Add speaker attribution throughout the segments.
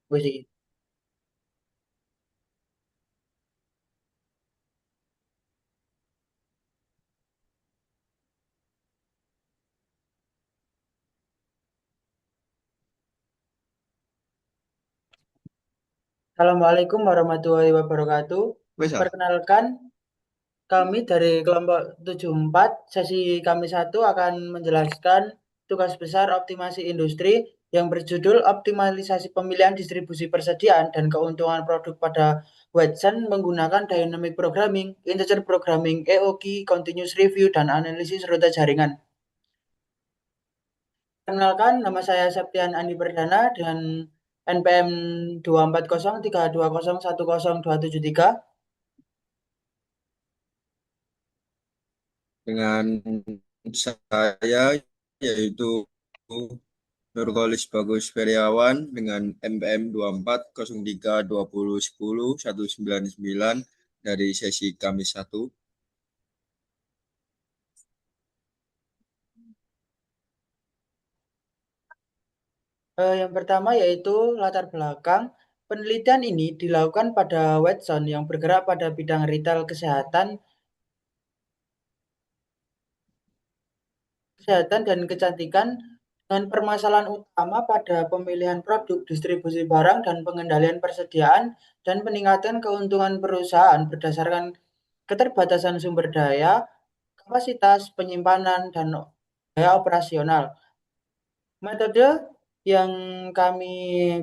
Speaker 1: Wis iki. Assalamualaikum warahmatullahi wabarakatuh.
Speaker 2: Wes ah.
Speaker 1: Perkenalkan, kami dari kelompok 74, sesi kami satu akan menjelaskan tugas besar optimasi industri yang berjudul optimalisasi pemilihan distribusi persediaan dan keuntungan produk pada Watson menggunakan Dynamic Programming, Integer Programming, EOQ, Continuous Review, dan analisis rute jaringan. Perkenalkan, nama saya Septian Andi Perdana dengan NPM 24032010273.
Speaker 2: Dengan saya yaitu Nurholis Bagus Feriawan dengan MPM 24032010 199 dari sesi Kamis 1.
Speaker 1: Yang pertama yaitu latar belakang. Penelitian ini dilakukan pada Watson yang bergerak pada bidang retail kesehatan dan kecantikan dengan permasalahan utama pada pemilihan produk, distribusi barang, dan pengendalian persediaan dan peningkatan keuntungan perusahaan berdasarkan keterbatasan sumber daya, kapasitas penyimpanan, dan daya operasional. Metode yang kami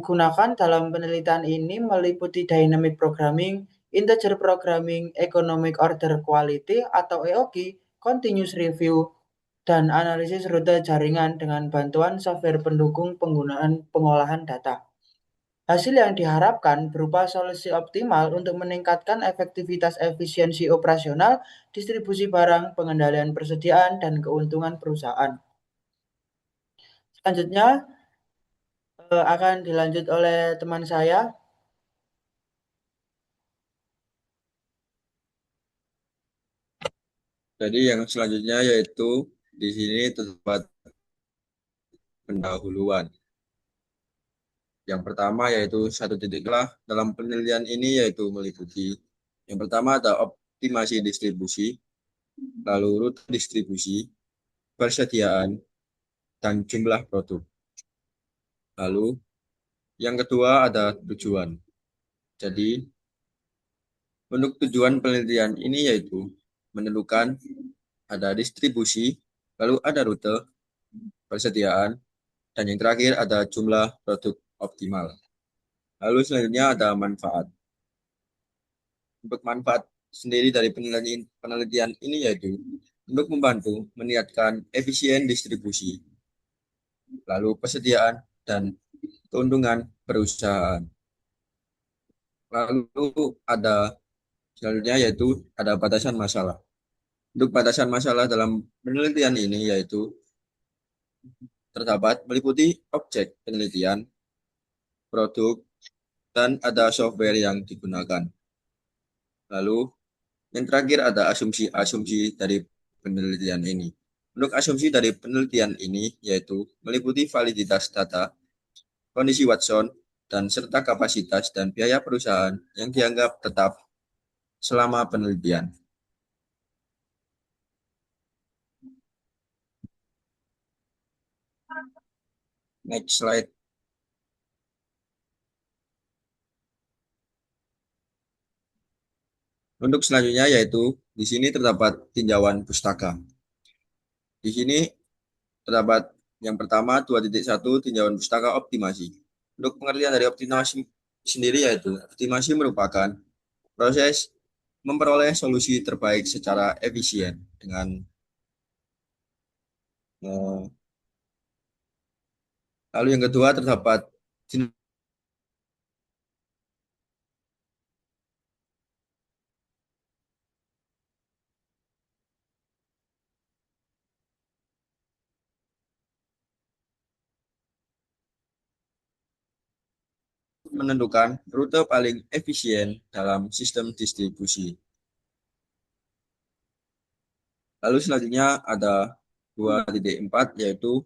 Speaker 1: gunakan dalam penelitian ini meliputi dynamic programming, integer programming, economic order quality atau EOQ, continuous review, dan analisis rute jaringan dengan bantuan software pendukung penggunaan pengolahan data. Hasil yang diharapkan berupa solusi optimal untuk meningkatkan efektivitas efisiensi operasional, distribusi barang, pengendalian persediaan, dan keuntungan perusahaan. Selanjutnya, akan dilanjut oleh teman saya.
Speaker 2: Jadi yang selanjutnya yaitu di sini terdapat pendahuluan. Yang pertama yaitu satu titik kelah dalam penelitian ini yaitu meliputi yang pertama ada optimasi distribusi, lalu rute distribusi, persediaan, dan jumlah produk. Lalu yang kedua ada tujuan. Jadi untuk tujuan penelitian ini yaitu menentukan ada distribusi, lalu ada rute, persediaan, dan yang terakhir ada jumlah produk optimal. Lalu selanjutnya ada manfaat. Untuk manfaat sendiri dari penelitian ini yaitu untuk membantu meningkatkan efisien distribusi, lalu persediaan dan keuntungan perusahaan. Lalu ada selanjutnya yaitu ada batasan masalah. Untuk batasan masalah dalam penelitian ini yaitu terdapat meliputi objek penelitian, produk, dan ada software yang digunakan. Lalu yang terakhir ada asumsi-asumsi dari penelitian ini. Untuk asumsi dari penelitian ini yaitu meliputi validitas data, kondisi Watson, dan serta kapasitas dan biaya perusahaan yang dianggap tetap selama penelitian. Next slide. Untuk selanjutnya yaitu di sini terdapat tinjauan pustaka. Di sini terdapat yang pertama 2.1 tinjauan pustaka optimasi. Untuk pengertian dari optimasi sendiri yaitu optimasi merupakan proses memperoleh solusi terbaik secara efisien dengan eh, lalu yang kedua terdapat menentukan rute paling efisien dalam sistem distribusi. Lalu selanjutnya ada 2.4 yaitu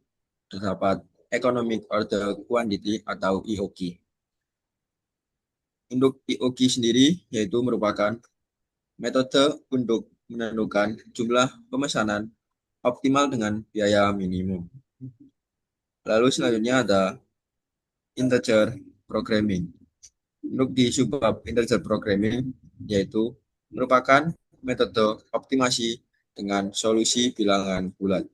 Speaker 2: terdapat Economic Order Quantity atau EOQ. Untuk POQ sendiri yaitu merupakan metode untuk menentukan jumlah pemesanan optimal dengan biaya minimum. Lalu selanjutnya ada integer programming. Untuk di subbab integer programming yaitu merupakan metode optimasi dengan solusi bilangan bulat.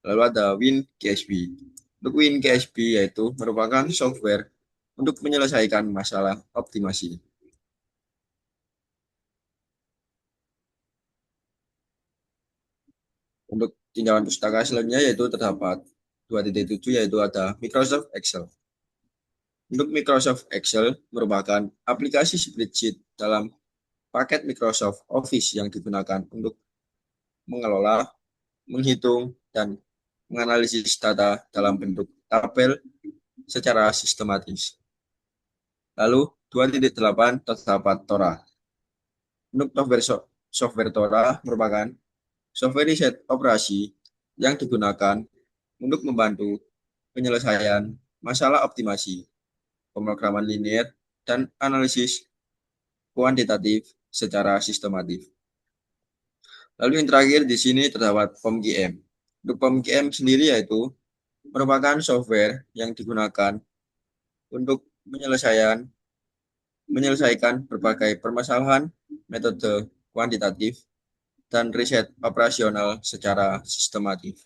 Speaker 2: Lalu ada WinKSP. Untuk WinKSP yaitu merupakan software untuk menyelesaikan masalah optimasi. Untuk tinjauan pustaka selanjutnya yaitu terdapat 2.7 yaitu ada Microsoft Excel. Untuk Microsoft Excel merupakan aplikasi spreadsheet dalam paket Microsoft Office yang digunakan untuk mengelola, menghitung, dan menganalisis data dalam bentuk tabel secara sistematis. Lalu 2.8 terdapat Tora. Untuk software Tora merupakan software riset operasi yang digunakan untuk membantu penyelesaian masalah optimasi, pemrograman linear, dan analisis kuantitatif secara sistematis. Lalu yang terakhir di sini terdapat POMGM. Untuk POMGM sendiri yaitu merupakan software yang digunakan untuk menyelesaikan berbagai permasalahan metode kuantitatif dan riset operasional secara sistematis.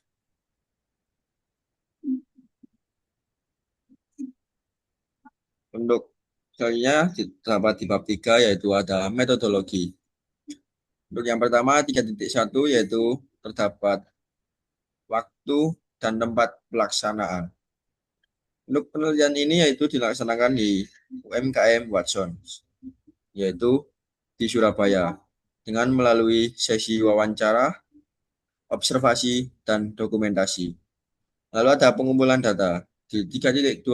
Speaker 2: Untuk selanjutnya terdapat di bab 3 yaitu ada metodologi. Untuk yang pertama 3.1 yaitu terdapat waktu dan tempat pelaksanaan. Untuk penelitian ini yaitu dilaksanakan di UMKM Watson, yaitu di Surabaya, dengan melalui sesi wawancara, observasi, dan dokumentasi. Lalu ada pengumpulan data. Di 3.2.1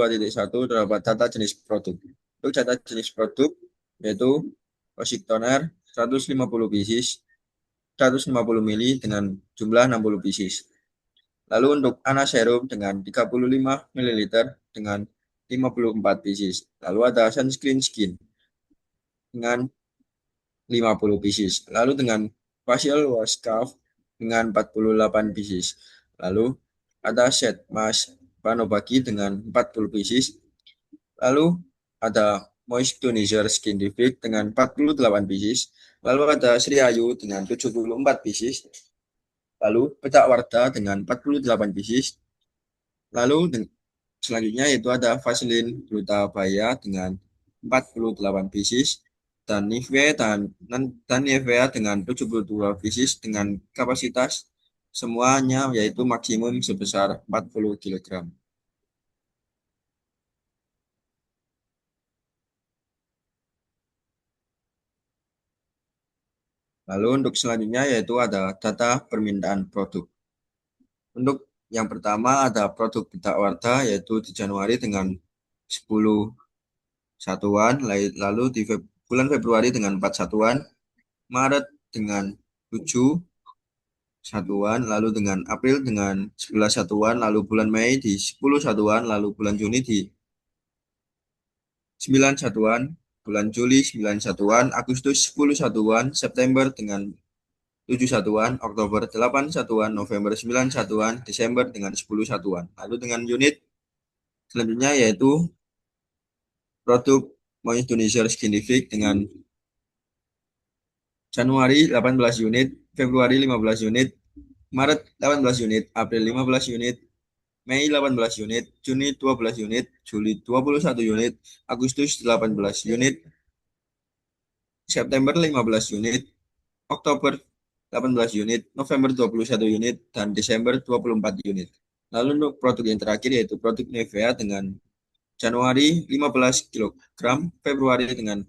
Speaker 2: terdapat data jenis produk. Untuk data jenis produk yaitu Osik toner 150 pieces, 150 mili dengan jumlah 60 pieces. Lalu untuk anaserum dengan 35 ml dengan 54 pieces. Lalu ada sunscreen skin dengan 50 pieces. Lalu dengan facial wash scarf dengan 48 pieces. Lalu ada set mask Panobaki dengan 40 pieces. Lalu ada moisturizer skin defect dengan 48 pieces. Lalu ada Sri Ayu dengan 74 pieces. Lalu petak warta dengan 48 pieces. Lalu selanjutnya yaitu ada Vaseline Glutabaya dengan 48 pieces dan Nivea dengan 72 pieces dengan kapasitas semuanya yaitu maksimum sebesar 40 kg. Lalu untuk selanjutnya yaitu ada data permintaan produk. Untuk yang pertama ada produk pita warta yaitu di Januari dengan 10 satuan, lalu di bulan Februari dengan 4 satuan, Maret dengan 7 satuan, lalu dengan April dengan 11 satuan, lalu bulan Mei di 10 satuan, lalu bulan Juni di 9 satuan, bulan Juli 9 satuan, Agustus 10 satuan, September dengan 7 satuan, Oktober 8 satuan, November 9 satuan, Desember dengan 10 satuan. Lalu dengan unit selanjutnya yaitu produk moisturizer Skin Defect dengan Januari 18 unit, Februari 15 unit, Maret 18 unit, April 15 unit, Mei 18 unit, Juni 12 unit, Juli 21 unit, Agustus 18 unit, September 15 unit, Oktober 18 unit, November 21 unit, dan Desember 24 unit. Lalu untuk produk yang terakhir yaitu produk Nivea dengan Januari 15 kg, Februari dengan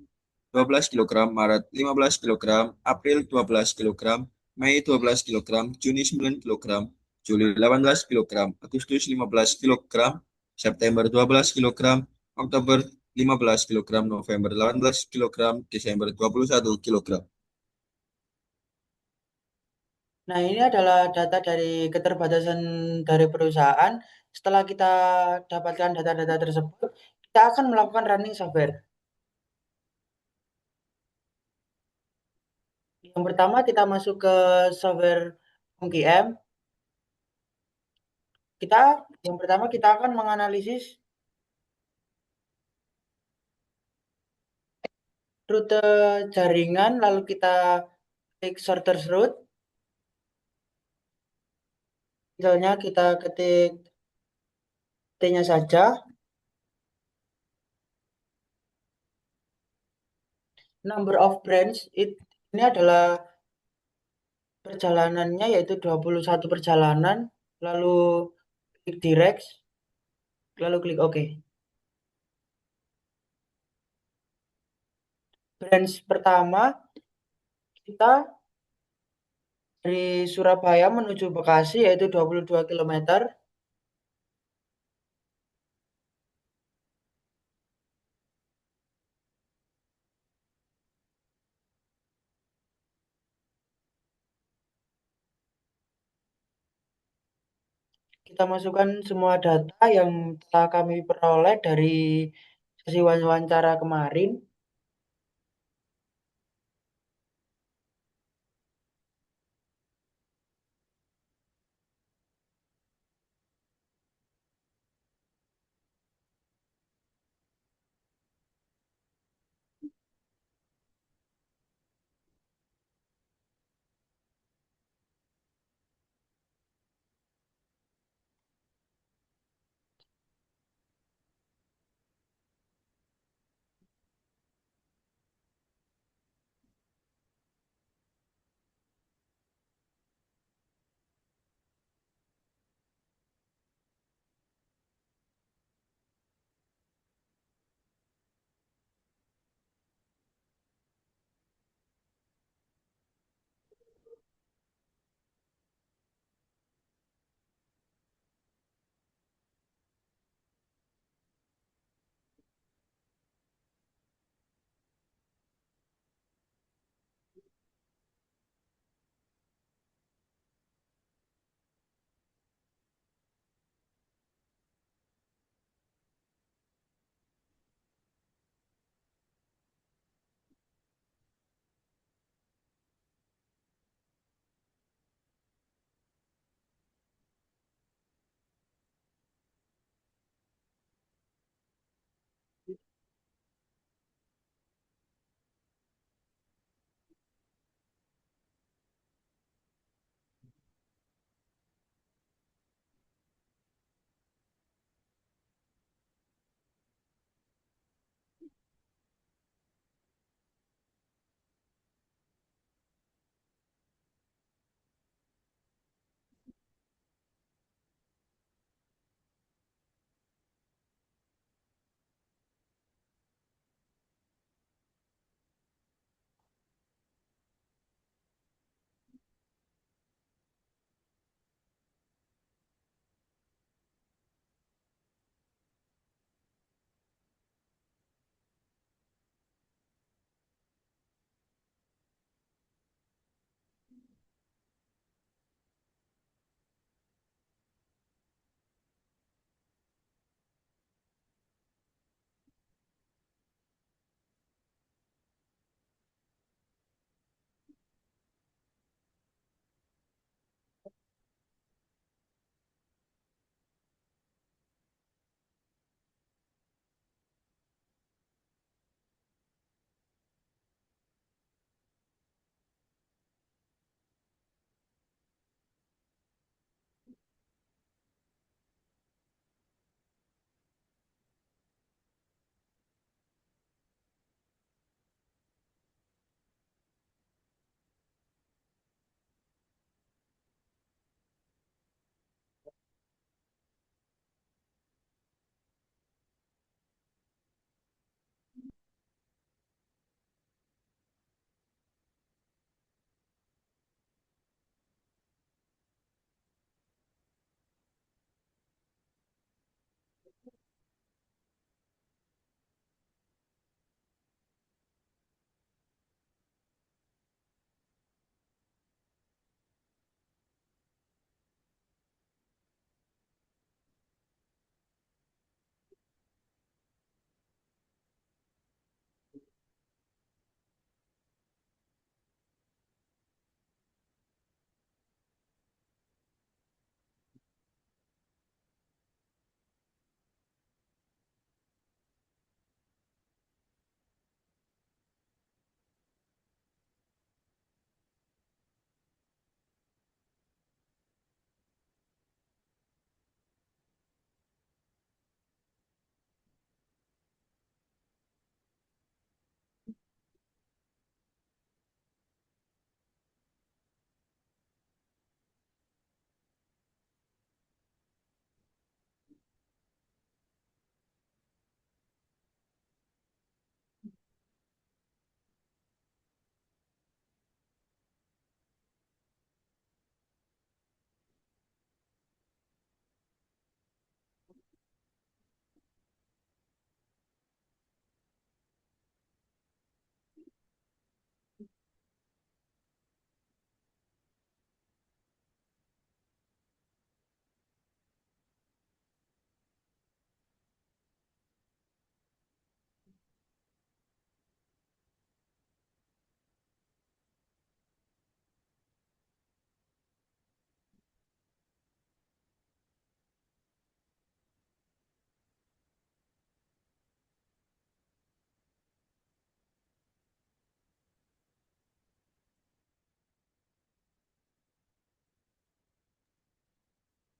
Speaker 2: 12 kg, Maret 15 kg, April 12 kg, Mei 12 kg, Juni 9 kg, Juli 18 kg, Agustus 15 kg, September 12 kg, Oktober 15 kg, November 18 kg, Desember 21 kg.
Speaker 1: Nah, ini adalah data dari keterbatasan dari perusahaan. Setelah kita dapatkan data-data tersebut, kita akan melakukan running software. Yang pertama kita masuk ke software MGM. Yang pertama kita akan menganalisis rute jaringan, lalu kita klik sorters route. Misalnya kita ketik T-nya saja. Number of branch ini adalah perjalanannya yaitu 21 perjalanan. Lalu klik direct, lalu klik OK. Branch pertama kita dari Surabaya menuju Bekasi yaitu 22 kilometer. Kita masukkan semua data yang telah kami peroleh dari sesi wawancara kemarin.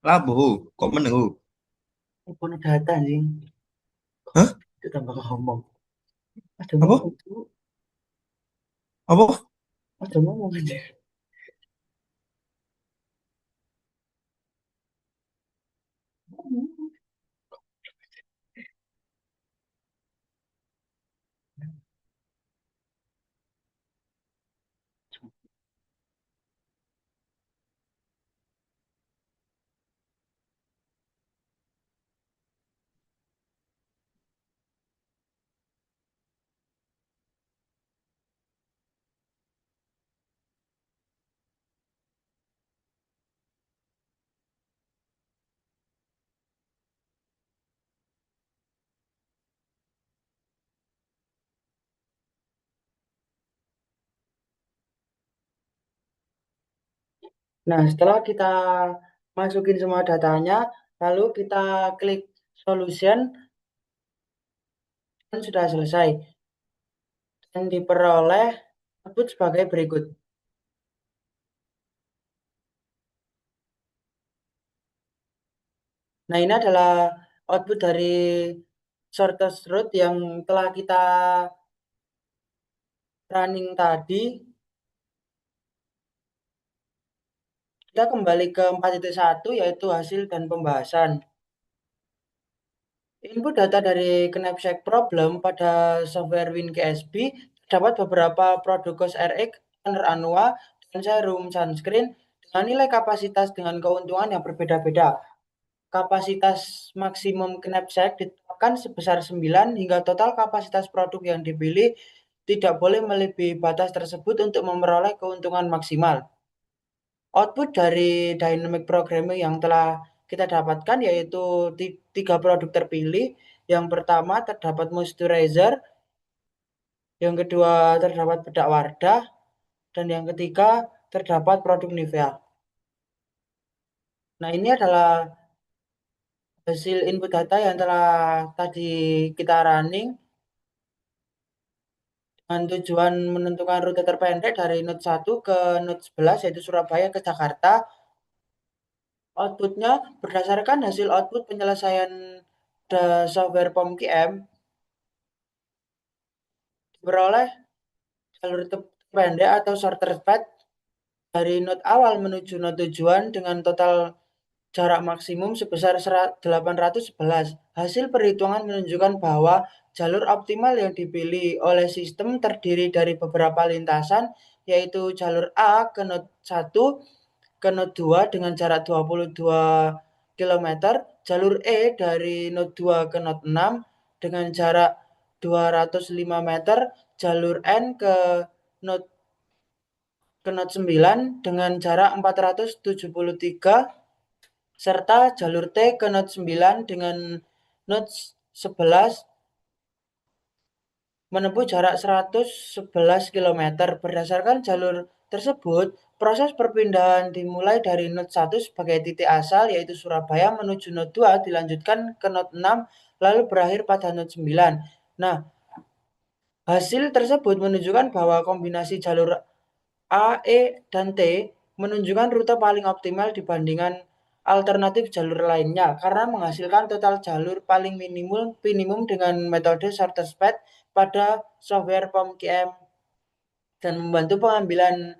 Speaker 2: Labuh, kok menenggu?
Speaker 1: Apa data anjing?
Speaker 2: Hah?
Speaker 1: Itu tambah ngomong. Ada
Speaker 2: Apa?
Speaker 1: ngomong tuh.
Speaker 2: Apa?
Speaker 1: Ada ngomong aja. Nah, setelah kita masukin semua datanya, lalu kita klik solution dan sudah selesai. Dan diperoleh output sebagai berikut. Nah, ini adalah output dari shortest route yang telah kita running tadi. Kita kembali ke 4.1 yaitu hasil dan pembahasan. Input data dari Knapsack Problem pada software WinKSB terdapat beberapa produk CosRX, Honor Anua, dan Serum Sunscreen dengan nilai kapasitas dengan keuntungan yang berbeda-beda. Kapasitas maksimum Knapsack ditetapkan sebesar 9 hingga total kapasitas produk yang dipilih tidak boleh melebihi batas tersebut untuk memperoleh keuntungan maksimal. Output dari dynamic programming yang telah kita dapatkan yaitu tiga produk terpilih. Yang pertama terdapat moisturizer, yang kedua terdapat bedak Wardah, dan yang ketiga terdapat produk Nivea. Nah, ini adalah hasil input data yang telah tadi kita running dengan tujuan menentukan rute terpendek dari Node 1 ke Node 11 yaitu Surabaya ke Jakarta. Outputnya berdasarkan hasil output penyelesaian software POMQM diperoleh jalur terpendek atau shorter path dari node awal menuju node tujuan dengan total jarak maksimum sebesar 811. Hasil perhitungan menunjukkan bahwa jalur optimal yang dipilih oleh sistem terdiri dari beberapa lintasan, yaitu jalur A ke node 1 ke node 2 dengan jarak 22 km, jalur E dari node 2 ke node 6 dengan jarak 205 meter, jalur N ke node 9 dengan jarak 473, serta jalur T ke node 9 dengan node 11 menempuh jarak 111 km. Berdasarkan jalur tersebut, proses perpindahan dimulai dari node 1 sebagai titik asal yaitu Surabaya menuju node 2 dilanjutkan ke node 6 lalu berakhir pada node 9. Nah, hasil tersebut menunjukkan bahwa kombinasi jalur A, E, dan T menunjukkan rute paling optimal dibandingkan alternatif jalur lainnya karena menghasilkan total jalur paling minimum dengan metode shortest path pada software POMQM dan membantu pengambilan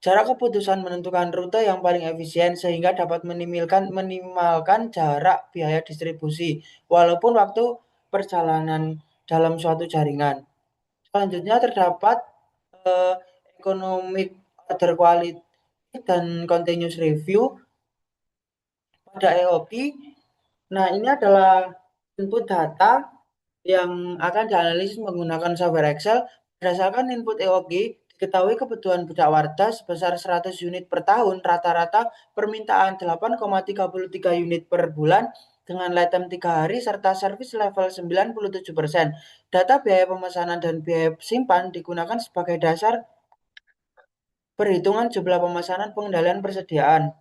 Speaker 1: jarak keputusan menentukan rute yang paling efisien sehingga dapat minimalkan jarak biaya distribusi walaupun waktu perjalanan dalam suatu jaringan. Selanjutnya terdapat eh, economic order quality dan continuous review pada EOQ. Nah, ini adalah input data yang akan dianalisis menggunakan software Excel. Berdasarkan input EOQ, diketahui kebutuhan bedak Wardah sebesar 100 unit per tahun, rata-rata permintaan 8,33 unit per bulan dengan lead time 3 hari serta service level 97%. Data biaya pemesanan dan biaya simpan digunakan sebagai dasar perhitungan jumlah pemesanan pengendalian persediaan.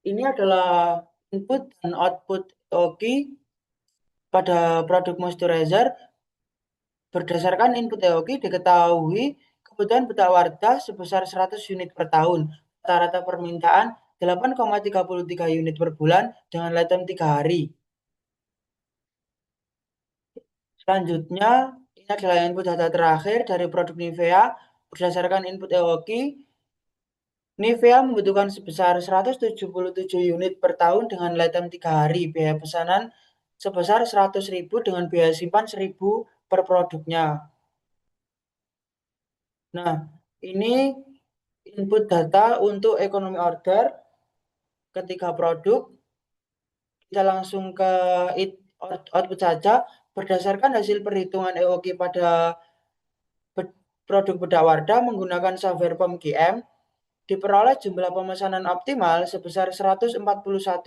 Speaker 1: Ini adalah input dan output EOQ pada produk moisturizer. Berdasarkan input EOQ diketahui kebutuhan bedak Wardah sebesar 100 unit per tahun. Rata-rata permintaan 8,33 unit per bulan dengan lifetime 3 hari. Selanjutnya, ini adalah input data terakhir dari produk Nivea. Berdasarkan input EOKI, Nivea membutuhkan sebesar 177 unit per tahun dengan lifetime 3 hari. Biaya pesanan sebesar 100.000 dengan biaya simpan 1.000 per produknya. Nah, ini input data untuk ekonomi order ketiga produk. Kita langsung ke output saja. Berdasarkan hasil perhitungan EOKI pada produk bedak Wardah menggunakan software POM-GM, diperoleh jumlah pemesanan optimal sebesar 141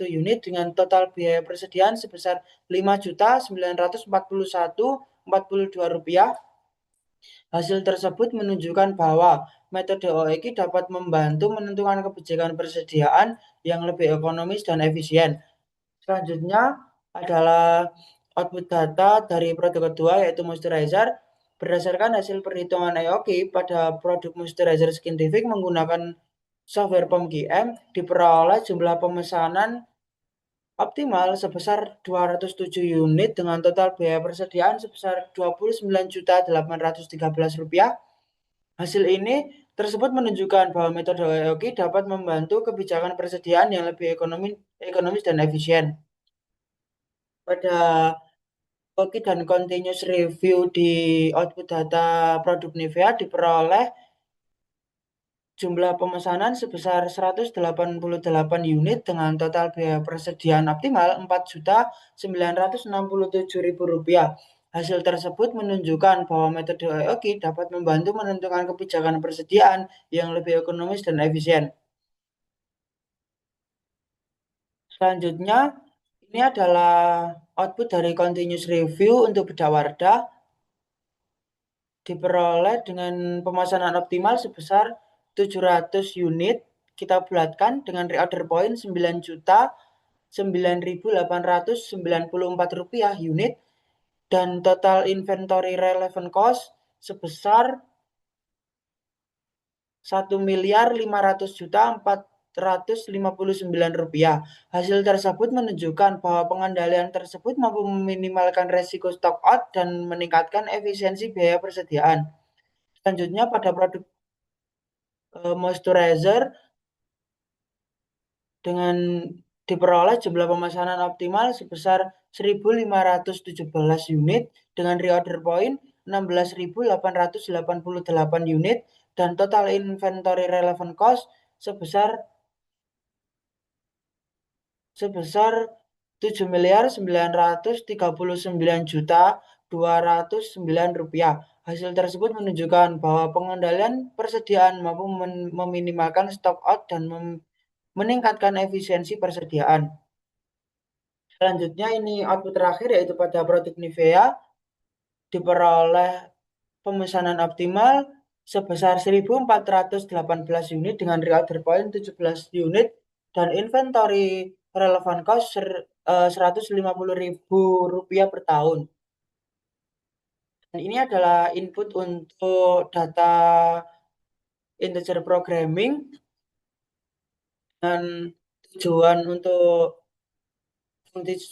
Speaker 1: unit dengan total biaya persediaan sebesar Rp5.941.42. Hasil tersebut menunjukkan bahwa metode OEQ dapat membantu menentukan kebijakan persediaan yang lebih ekonomis dan efisien. Selanjutnya adalah output data dari produk kedua yaitu moisturizer. Berdasarkan hasil perhitungan EOKI pada produk moisturizer Skintific menggunakan software POM-GM, diperoleh jumlah pemesanan optimal sebesar 207 unit dengan total biaya persediaan sebesar Rp29.813. Hasil ini tersebut menunjukkan bahwa metode EOKI dapat membantu kebijakan persediaan yang lebih ekonomis dan efisien. Pada EOKI dan continuous review di output data produk Nivea diperoleh jumlah pemesanan sebesar 188 unit dengan total biaya persediaan optimal Rp4.967.000. Hasil tersebut menunjukkan bahwa metode EOKI dapat membantu menentukan kebijakan persediaan yang lebih ekonomis dan efisien. Selanjutnya, ini adalah output dari continuous review untuk bedak Wardah. Diperoleh dengan pemesanan optimal sebesar 700 unit. Kita bulatkan dengan reorder point Rp9.9.894 unit dan total inventory relevant cost sebesar Rp1.500.459. Hasil tersebut menunjukkan bahwa pengendalian tersebut mampu meminimalkan resiko stock out dan meningkatkan efisiensi biaya persediaan. Selanjutnya pada produk moisturizer dengan diperoleh jumlah pemesanan optimal sebesar 1.517 unit dengan reorder point 16.888 unit dan total inventory relevant cost sebesar Rp7.939.209. Hasil tersebut menunjukkan bahwa pengendalian persediaan mampu meminimalkan stock out dan meningkatkan efisiensi persediaan. Selanjutnya ini output terakhir yaitu pada produk Nivea diperoleh pemesanan optimal sebesar 1.418 unit dengan reorder point 17 unit dan inventory relevant cost Rp150.000 per tahun. Dan ini adalah input untuk data integer programming dan tujuan untuk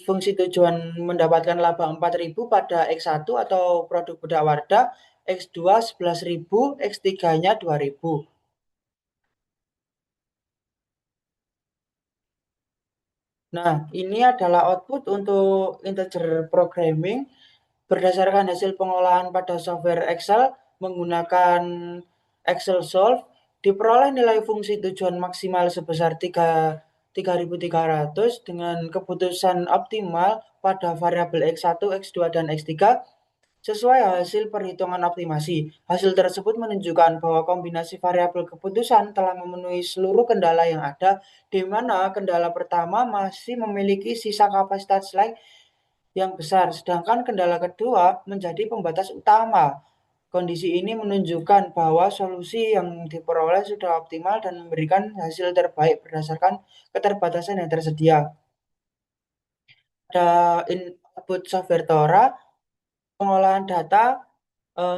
Speaker 1: fungsi tujuan mendapatkan laba 4.000 pada X1 atau produk bedak Wardah, X2 11.000, X3-nya 2.000. Nah, ini adalah output untuk integer programming berdasarkan hasil pengolahan pada software Excel menggunakan Excel Solve, diperoleh nilai fungsi tujuan maksimal sebesar 3.300 dengan keputusan optimal pada variabel X1, X2, dan X3 sesuai hasil perhitungan optimasi. Hasil tersebut menunjukkan bahwa kombinasi variabel keputusan telah memenuhi seluruh kendala yang ada, di mana kendala pertama masih memiliki sisa kapasitas slack yang besar, sedangkan kendala kedua menjadi pembatas utama. Kondisi ini menunjukkan bahwa solusi yang diperoleh sudah optimal dan memberikan hasil terbaik berdasarkan keterbatasan yang tersedia. Ada input software Tora, pengolahan data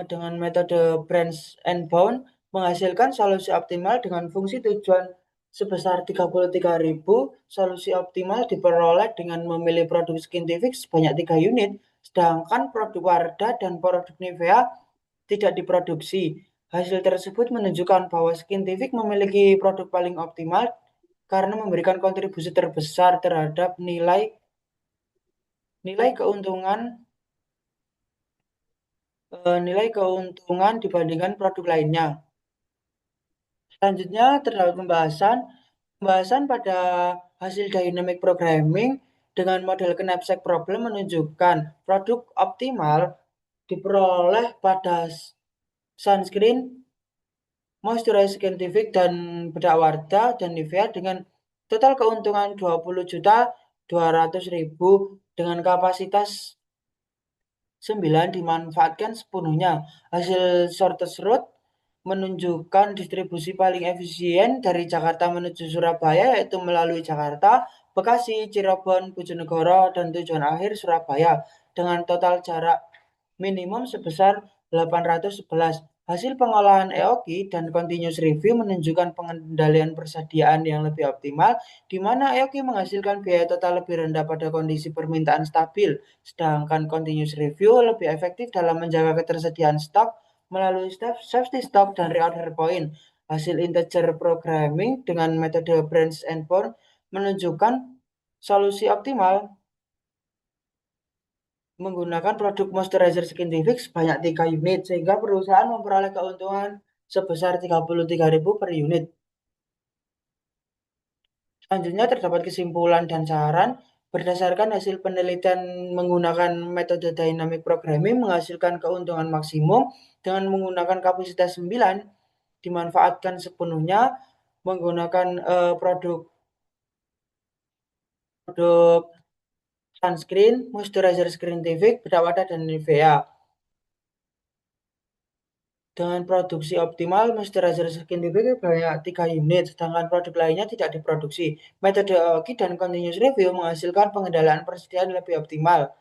Speaker 1: dengan metode branch and bound menghasilkan solusi optimal dengan fungsi tujuan sebesar 33.000. Solusi optimal diperoleh dengan memilih produk Skintific sebanyak 3 unit, sedangkan produk Wardah dan produk Nivea tidak diproduksi. Hasil tersebut menunjukkan bahwa Skintific memiliki produk paling optimal karena memberikan kontribusi terbesar terhadap nilai keuntungan dibandingkan produk lainnya. Selanjutnya terdapat pembahasan pada hasil dynamic programming dengan model knapsack problem menunjukkan produk optimal diperoleh pada sunscreen, moisturizer Skintific dan bedak Wardah dan Nivea dengan total keuntungan 20.200.000 dengan kapasitas 9 dimanfaatkan sepenuhnya. Hasil shortest route menunjukkan distribusi paling efisien dari Jakarta menuju Surabaya, yaitu melalui Jakarta, Bekasi, Cirebon, Bojonegoro, dan tujuan akhir Surabaya dengan total jarak minimum sebesar 811. Hasil pengolahan EOKI dan continuous review menunjukkan pengendalian persediaan yang lebih optimal, di mana EOKI menghasilkan biaya total lebih rendah pada kondisi permintaan stabil, sedangkan continuous review lebih efektif dalam menjaga ketersediaan stok melalui safety stock dan reorder point. Hasil integer programming dengan metode branch and born menunjukkan solusi optimal menggunakan produk moisturizer Skintific sebanyak 3 unit, sehingga perusahaan memperoleh keuntungan sebesar 33.000 per unit. Selanjutnya terdapat kesimpulan dan saran. Berdasarkan hasil penelitian menggunakan metode dynamic programming menghasilkan keuntungan maksimum dengan menggunakan kapasitas 9, dimanfaatkan sepenuhnya menggunakan produk sunscreen, moisturizer Skintific, bedak Wardah, dan Nivea. Dengan produksi optimal, moisturizer Skintific banyak 3 unit, sedangkan produk lainnya tidak diproduksi. Metode OKI dan continuous review menghasilkan pengendalian persediaan lebih optimal,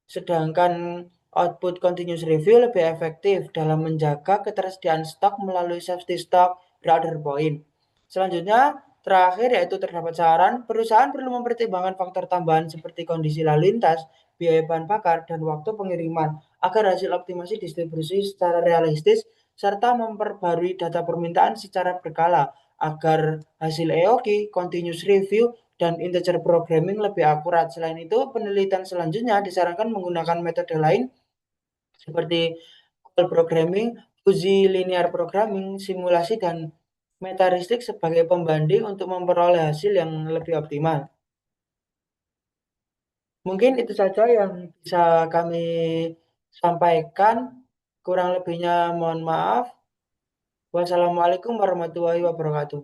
Speaker 1: sedangkan output continuous review lebih efektif dalam menjaga ketersediaan stok melalui safety stock reorder point. Selanjutnya, terakhir yaitu terdapat saran, perusahaan perlu mempertimbangkan faktor tambahan seperti kondisi lalu lintas, biaya bahan bakar, dan waktu pengiriman agar hasil optimasi distribusi secara realistis serta memperbarui data permintaan secara berkala agar hasil EOKI, continuous review, dan integer programming lebih akurat. Selain itu, penelitian selanjutnya disarankan menggunakan metode lain seperti call programming, uji linear programming, simulasi, dan metaristik sebagai pembanding untuk memperoleh hasil yang lebih optimal. Mungkin itu saja yang bisa kami sampaikan. Kurang lebihnya mohon maaf. Wassalamualaikum warahmatullahi wabarakatuh.